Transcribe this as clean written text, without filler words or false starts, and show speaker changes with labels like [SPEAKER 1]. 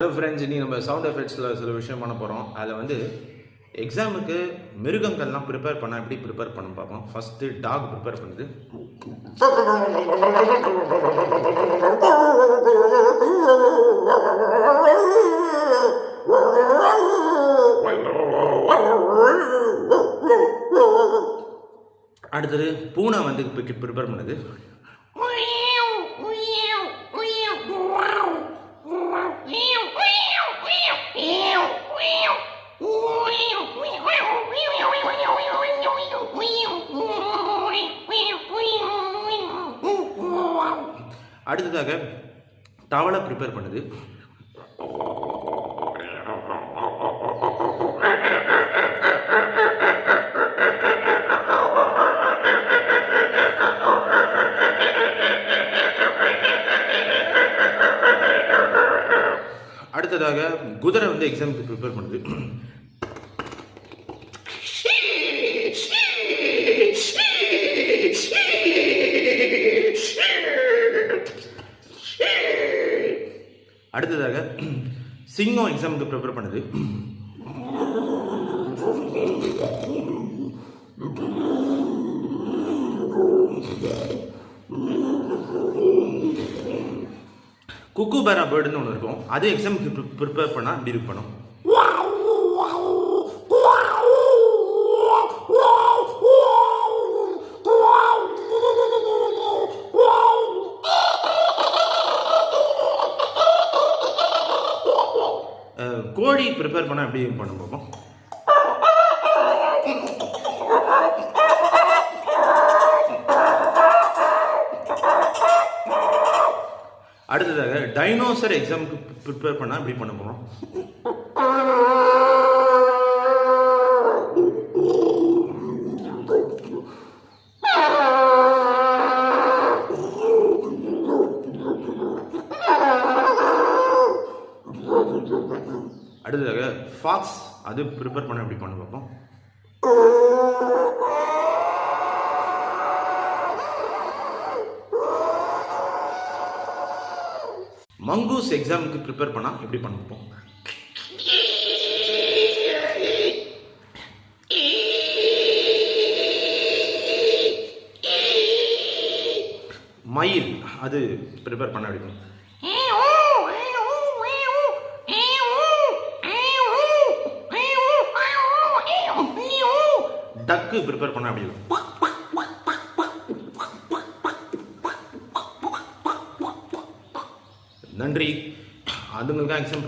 [SPEAKER 1] Hello friends, இன்றைக்கி நம்ம sound எஃபெக்ட்ஸில் சில விஷயம் பண்ண போகிறோம். அதில் வந்து எக்ஸாமுக்கு மிருகங்கள்லாம் ப்ரிப்பேர் பண்ணால் எப்படி ப்ரிப்பேர் பண்ண பார்ப்போம். ஃபஸ்ட்டு டாக் ப்ரிப்பேர் பண்ணுது. அடுத்தது பூனை வந்து ப்ரிப்பேர் பண்ணுது. அடுத்ததாக தவளை ப்ரிப்பேர் பண்ணுது. அடுத்ததாக குதிரை வந்து எக்ஸாமுக்கு ப்ரிப்பேர் பண்ணுது. அடுத்ததாக சிங்கம் எக்ஸாமுக்கு ப்ரிப்பேர் பண்ணுது. குக்குபேரா பேர்டுன்னு ஒன்று இருக்கும். அது எக்ஸாமுக்கு ப்ரிப்பேர் பண்ணால் இப்படி இருக்கணும். கோழி ப்ரிப்பேர் பண்ணால் எப்படி பண்ண பார்ப்போம். அடுத்ததாக டைனோசர் எக்ஸாமுக்கு ப்ரிப்பேர் பண்ணால் எப்படி பண்ண போகிறோம். அடுத்ததாக ஃபாக்ஸ் அது ப்ரிப்பேர் பண்ண எப்படி பண்ண பார்ப்போம். மங்கூஸ் எக்ஸாமுக்கு ப்ரிப்பேர் பண்ணா எப்படி பண்ண பார்ப்போம். மயில் அது ப்ரிப்பேர் பண்ண எப்படி பண்ணும். டக்கு ப்ரிப்பேர் பண்ண அப்படி இருக்கும். நன்றி. அதுங்களுக்கு எக்ஸாம்பிள்